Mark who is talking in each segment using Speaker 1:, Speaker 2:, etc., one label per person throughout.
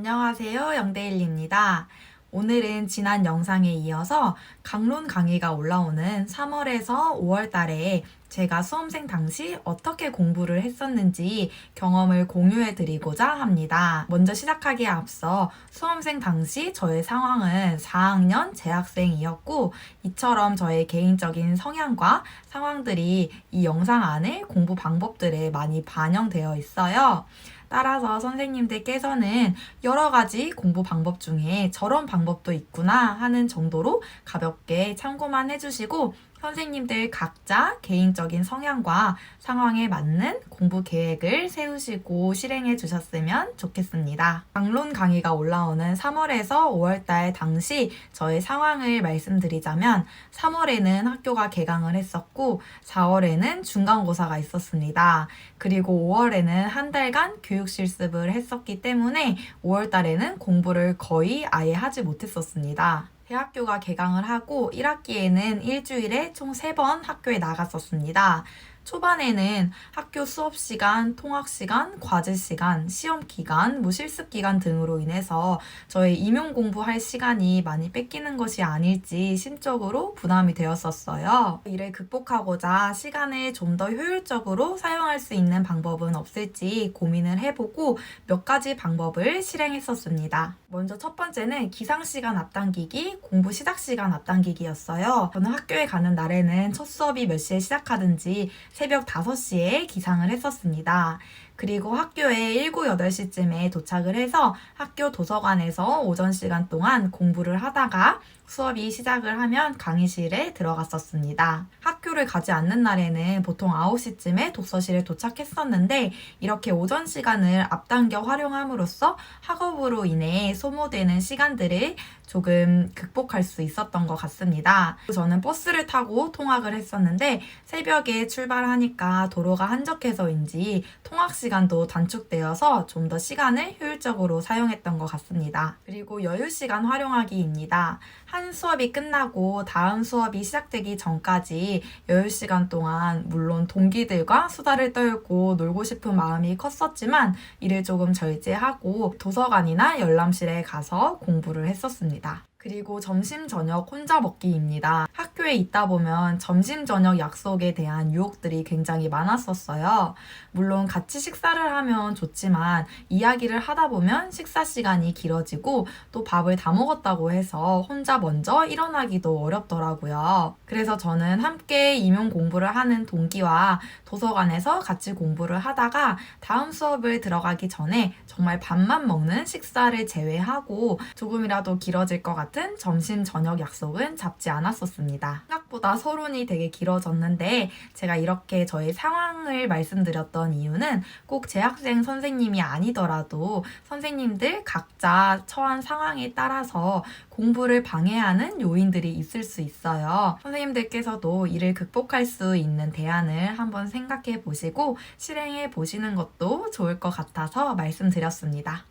Speaker 1: 안녕하세요. 영대일입니다. 오늘은 지난 영상에 이어서 강론 강의가 올라오는 3월에서 5월 달에 제가 수험생 당시 어떻게 공부를 했었는지 경험을 공유해 드리고자 합니다. 먼저 시작하기에 앞서 수험생 당시 저의 상황은 4학년 재학생이었고, 이처럼 저의 개인적인 성향과 상황들이 이 영상 안에 공부 방법들에 많이 반영되어 있어요. 따라서 선생님들께서는 여러 가지 공부 방법 중에 저런 방법도 있구나 하는 정도로 가볍게 참고만 해주시고, 선생님들 각자 개인적인 성향과 상황에 맞는 공부 계획을 세우시고 실행해 주셨으면 좋겠습니다. 강론 강의가 올라오는 3월에서 5월달 당시 저의 상황을 말씀드리자면, 3월에는 학교가 개강을 했었고 4월에는 중간고사가 있었습니다. 그리고 5월에는 한 달간 교육 실습을 했었기 때문에 5월달에는 공부를 거의 아예 하지 못했었습니다. 대학교가 개강을 하고 1학기에는 일주일에 총 3번 학교에 나갔었습니다. 초반에는 학교 수업 시간, 통학 시간, 과제 시간, 시험 기간, 실습 기간 등으로 인해서 저의 임용 공부할 시간이 많이 뺏기는 것이 아닐지 심적으로 부담이 되었었어요. 이를 극복하고자 시간을 좀 더 효율적으로 사용할 수 있는 방법은 없을지 고민을 해보고 몇 가지 방법을 실행했었습니다. 먼저 첫 번째는 기상 시간 앞당기기, 공부 시작 시간 앞당기기였어요. 저는 학교에 가는 날에는 첫 수업이 몇 시에 시작하든지 새벽 5시에 기상을 했었습니다. 그리고 학교에 7, 8시쯤에 도착을 해서 학교 도서관에서 오전 시간 동안 공부를 하다가 수업이 시작을 하면 강의실에 들어갔었습니다. 학교를 가지 않는 날에는 보통 9시쯤에 독서실에 도착했었는데, 이렇게 오전 시간을 앞당겨 활용함으로써 학업으로 인해 소모되는 시간들을 조금 극복할 수 있었던 것 같습니다. 저는 버스를 타고 통학을 했었는데 새벽에 출발하니까 도로가 한적해서인지 통학 시간도 단축되어서 좀 더 시간을 효율적으로 사용했던 것 같습니다. 그리고 여유 시간 활용하기입니다. 한 수업이 끝나고 다음 수업이 시작되기 전까지 여유 시간 동안 물론 동기들과 수다를 떨고 놀고 싶은 마음이 컸었지만 이를 조금 절제하고 도서관이나 열람실에 가서 공부를 했었습니다. 그리고 점심 저녁 혼자 먹기입니다. 학교에 있다 보면 점심 저녁 약속에 대한 유혹들이 굉장히 많았었어요. 물론 같이 식사를 하면 좋지만 이야기를 하다 보면 식사 시간이 길어지고 또 밥을 다 먹었다고 해서 혼자 먼저 일어나기도 어렵더라고요. 그래서 저는 함께 임용 공부를 하는 동기와 도서관에서 같이 공부를 하다가 다음 수업을 들어가기 전에 정말 밥만 먹는 식사를 제외하고 조금이라도 길어질 것 같은 점심 저녁 약속은 잡지 않았었습니다. 생각보다 서론이 되게 길어졌는데, 제가 이렇게 저의 상황을 말씀드렸던 이유는 꼭 재학생 선생님이 아니더라도 선생님들 각자 처한 상황에 따라서 공부를 방해하는 요인들이 있을 수 있어요. 선생님들께서도 이를 극복할 수 있는 대안을 한번 생각해 보시고 실행해 보시는 것도 좋을 것 같아서 말씀드렸습니다.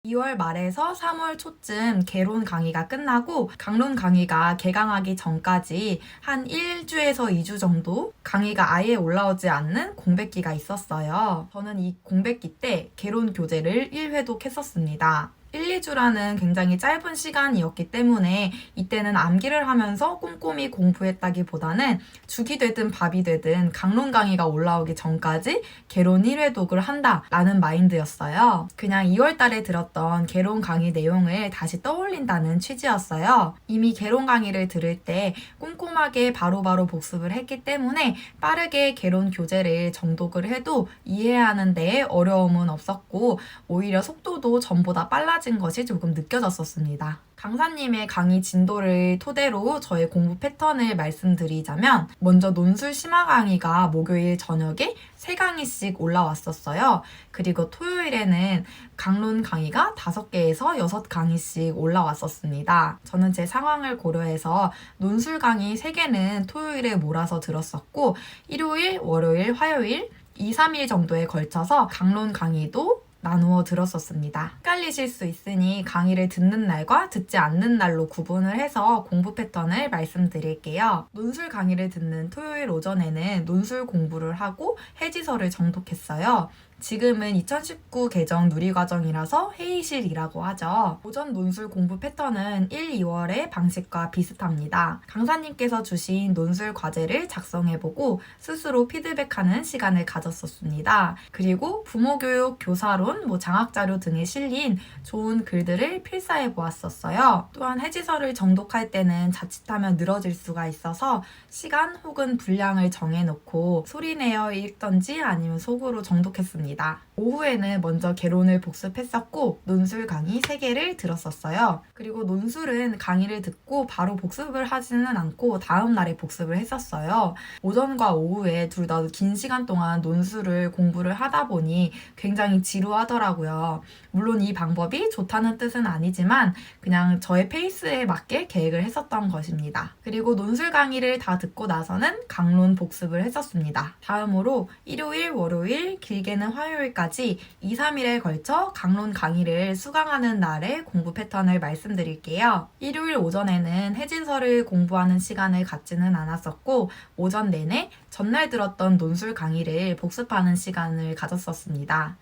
Speaker 1: 2월 말에서 3월 초쯤 개론 강의가 끝나고 강론 강의가 개강하기 전까지 한 1주에서 2주 정도 강의가 아예 올라오지 않는 공백기가 있었어요. 저는 이 공백기 때 개론 교재를 1회독 했었습니다. 1, 2주라는 굉장히 짧은 시간이었기 때문에 이때는 암기를 하면서 꼼꼼히 공부했다기보다는 죽이 되든 밥이 되든 강론 강의가 올라오기 전까지 개론 1회독을 한다라는 마인드였어요. 그냥 2월 달에 들었던 개론 강의 내용을 다시 떠올린다는 취지였어요. 이미 개론 강의를 들을 때 꼼꼼하게 바로바로 복습을 했기 때문에 빠르게 개론 교재를 정독을 해도 이해하는 데 어려움은 없었고, 오히려 속도도 전보다 빨라진 것이 조금 느껴졌었습니다. 강사님의 강의 진도를 토대로 저의 공부 패턴을 말씀드리자면, 먼저 논술 심화 강의가 목요일 저녁에 3강의씩 올라왔었어요. 그리고 토요일에는 강론 강의가 5개에서 6강의씩 올라왔었습니다. 저는 제 상황을 고려해서 논술 강의 3개는 토요일에 몰아서 들었었고, 일요일, 월요일, 화요일 2, 3일 정도에 걸쳐서 강론 강의도 나누어 들었었습니다. 헷갈리실 수 있으니 강의를 듣는 날과 듣지 않는 날로 구분을 해서 공부 패턴을 말씀드릴게요. 논술 강의를 듣는 토요일 오전에는 논술 공부를 하고 해지서를 정독했어요. 지금은 2019 개정 누리과정이라서 회의실이라고 하죠. 오전 논술 공부 패턴은 1, 2월의 방식과 비슷합니다. 강사님께서 주신 논술 과제를 작성해보고 스스로 피드백하는 시간을 가졌었습니다. 그리고 부모교육, 교사론, 장학자료 등에 실린 좋은 글들을 필사해 보았었어요. 또한 해지서를 정독할 때는 자칫하면 늘어질 수가 있어서 시간 혹은 분량을 정해놓고 소리내어 읽던지 아니면 속으로 정독했습니다. 오후에는 먼저 개론을 복습했었고 논술 강의 3개를 들었었어요. 그리고 논술은 강의를 듣고 바로 복습을 하지는 않고 다음 날에 복습을 했었어요. 오전과 오후에 둘 다 긴 시간 동안 논술을 공부를 하다 보니 굉장히 지루하더라고요. 물론 이 방법이 좋다는 뜻은 아니지만 그냥 저의 페이스에 맞게 계획을 했었던 것입니다. 그리고 논술 강의를 다 듣고 나서는 강론 복습을 했었습니다. 다음으로 일요일, 월요일, 길게는 화요일까지 2, 3일에 걸쳐 강론 강의를 수강하는 날의 공부 패턴을 말씀드릴게요. 일요일 오전에는 해진서를 공부하는 시간을 갖지는 않았었고 오전 내내 전날 들었던 논술 강의를 복습하는 시간을 가졌었습니다.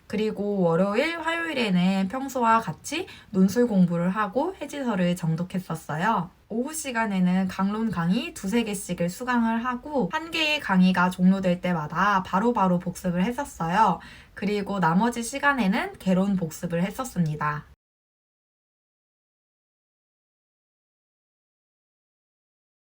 Speaker 1: 그리고 월요일, 화요일에는 평소와 같이 논술 공부를 하고 해지서를 정독했었어요. 오후 시간에는 강론 강의 2-3개씩을 수강을 하고 1개의 강의가 종료될 때마다 바로바로 복습을 했었어요. 그리고 나머지 시간에는 개론 복습을 했었습니다.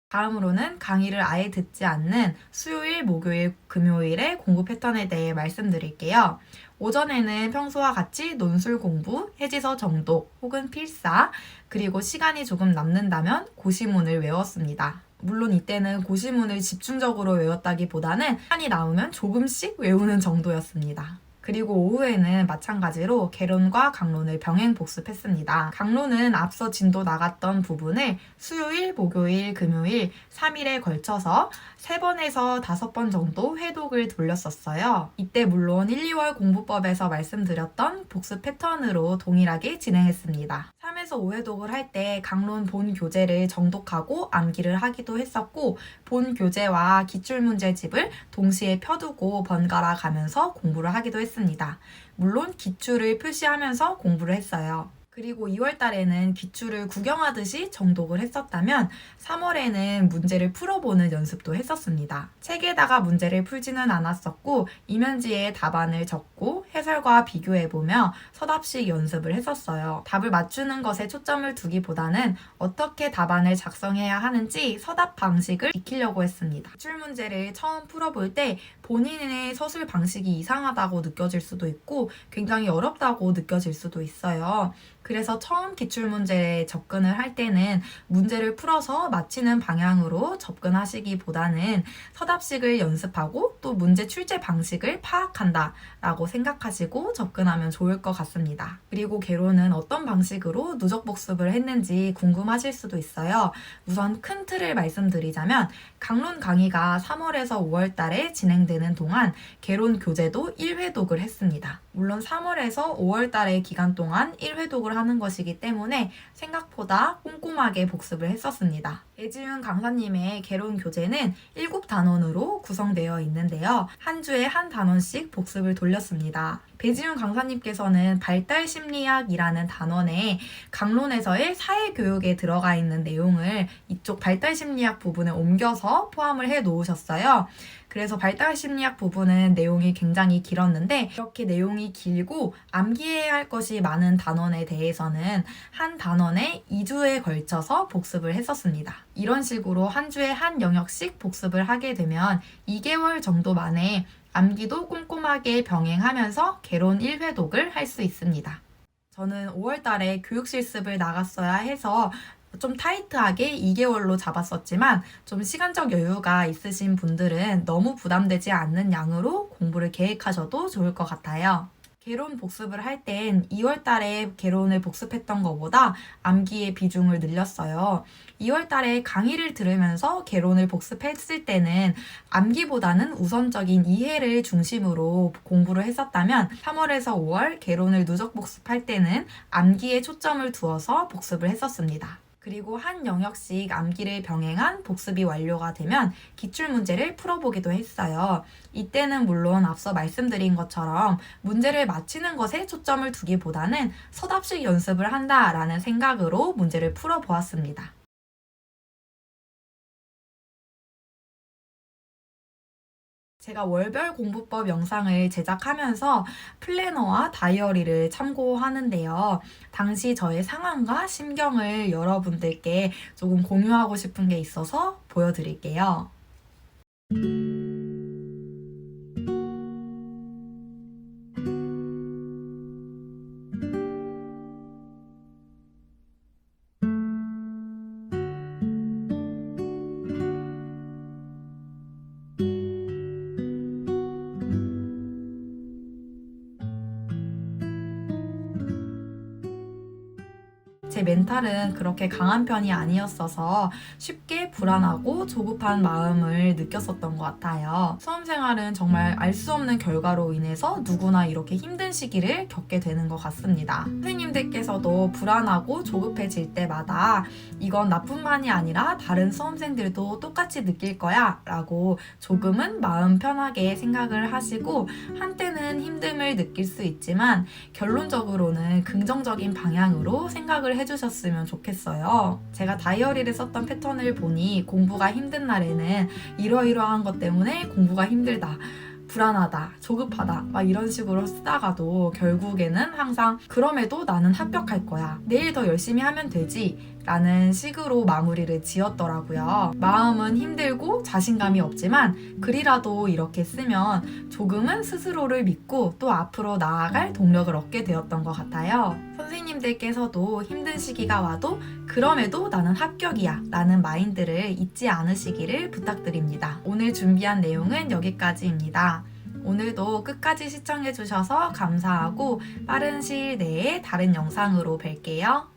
Speaker 1: 다음으로는 강의를 아예 듣지 않는 수요일, 목요일, 금요일의 공부 패턴에 대해 말씀드릴게요. 오전에는 평소와 같이 논술 공부, 해지서 정독 혹은 필사, 그리고 시간이 조금 남는다면 고시문을 외웠습니다. 물론 이때는 고시문을 집중적으로 외웠다기보다는 시간이 나오면 조금씩 외우는 정도였습니다. 그리고 오후에는 마찬가지로 개론과 강론을 병행 복습했습니다. 강론은 앞서 진도 나갔던 부분을 수요일, 목요일, 금요일 3일에 걸쳐서 3번에서 5번 정도 회독을 돌렸었어요. 이때 물론 1, 2월 공부법에서 말씀드렸던 복습 패턴으로 동일하게 진행했습니다. 3에서 5회독을 할 때 강론 본 교재를 정독하고 암기를 하기도 했었고 본 교재와 기출문제집을 동시에 펴두고 번갈아 가면서 공부를 하기도 했습니다. 물론 기출을 표시하면서 공부를 했어요. 그리고 2월 달에는 기출을 구경하듯이 정독을 했었다면 3월에는 문제를 풀어보는 연습도 했었습니다. 책에다가 문제를 풀지는 않았었고 이면지에 답안을 적고 해설과 비교해보며 서답식 연습을 했었어요. 답을 맞추는 것에 초점을 두기보다는 어떻게 답안을 작성해야 하는지 서답 방식을 익히려고 했습니다. 기출 문제를 처음 풀어볼 때 본인의 서술 방식이 이상하다고 느껴질 수도 있고 굉장히 어렵다고 느껴질 수도 있어요. 그래서 처음 기출문제에 접근을 할 때는 문제를 풀어서 맞히는 방향으로 접근하시기보다는 서답식을 연습하고 또 문제 출제 방식을 파악한다 라고 생각하시고 접근하면 좋을 것 같습니다. 그리고 개론은 어떤 방식으로 누적 복습을 했는지 궁금하실 수도 있어요. 우선 큰 틀을 말씀드리자면 강론 강의가 3월에서 5월 달에 진행되는 동안 개론 교재도 1회독을 했습니다. 물론 3월에서 5월 달의 기간 동안 1회독을 하는 것이기 때문에 생각보다 꼼꼼하게 복습을 했었습니다. 배지윤 강사님의 개론 교재는 7단원으로 구성되어 있는데요. 한 주에 한 단원씩 복습을 돌렸습니다. 배지윤 강사님께서는 발달심리학이라는 단원에 강론에서의 사회교육에 들어가 있는 내용을 이쪽 발달심리학 부분에 옮겨서 포함을 해 놓으셨어요. 그래서 발달심리학 부분은 내용이 굉장히 길었는데 이렇게 내용이 길고 암기해야 할 것이 많은 단원에 대해서는 한 단원에 2주에 걸쳐서 복습을 했었습니다. 이런 식으로 한 주에 한 영역씩 복습을 하게 되면 2개월 정도 만에 암기도 꼼꼼하게 병행하면서 개론 1회독을 할 수 있습니다. 저는 5월 달에 교육 실습을 나갔어야 해서 좀 타이트하게 2개월로 잡았었지만 좀 시간적 여유가 있으신 분들은 너무 부담되지 않는 양으로 공부를 계획하셔도 좋을 것 같아요. 개론 복습을 할 땐 2월 달에 개론을 복습했던 것보다 암기의 비중을 늘렸어요. 2월 달에 강의를 들으면서 개론을 복습했을 때는 암기보다는 우선적인 이해를 중심으로 공부를 했었다면 3월에서 5월 개론을 누적 복습할 때는 암기에 초점을 두어서 복습을 했었습니다. 그리고 한 영역씩 암기를 병행한 복습이 완료가 되면 기출문제를 풀어보기도 했어요. 이때는 물론 앞서 말씀드린 것처럼 문제를 맞히는 것에 초점을 두기보다는 서답식 연습을 한다라는 생각으로 문제를 풀어보았습니다. 제가 월별 공부법 영상을 제작하면서 플래너와 다이어리를 참고하는데요. 당시 저의 상황과 심경을 여러분들께 조금 공유하고 싶은 게 있어서 보여드릴게요. 제 멘탈은 그렇게 강한 편이 아니었어서 쉽게 불안하고 조급한 마음을 느꼈었던 것 같아요. 수험 생활은 정말 알 수 없는 결과로 인해서 누구나 이렇게 힘든 시기를 겪게 되는 것 같습니다. 선생님들께서도 불안하고 조급해질 때마다 이건 나뿐만이 아니라 다른 수험생들도 똑같이 느낄 거야 라고 조금은 마음 편하게 생각을 하시고 한때는 힘듦을 느낄 수 있지만 결론적으로는 긍정적인 방향으로 생각을 해주셨으면 좋겠어요. 제가 다이어리를 썼던 패턴을 보니 공부가 힘든 날에는 이러이러한 것 때문에 공부가 힘들다. 불안하다, 조급하다, 막 이런 식으로 쓰다가도 결국에는 항상 그럼에도 나는 합격할 거야. 내일 더 열심히 하면 되지. 라는 식으로 마무리를 지었더라고요. 마음은 힘들고 자신감이 없지만 글이라도 이렇게 쓰면 조금은 스스로를 믿고 또 앞으로 나아갈 동력을 얻게 되었던 것 같아요. 선생님들께서도 힘든 시기가 와도 그럼에도 나는 합격이야 라는 마인드를 잊지 않으시기를 부탁드립니다. 오늘 준비한 내용은 여기까지입니다. 오늘도 끝까지 시청해주셔서 감사하고 빠른 시일 내에 다른 영상으로 뵐게요.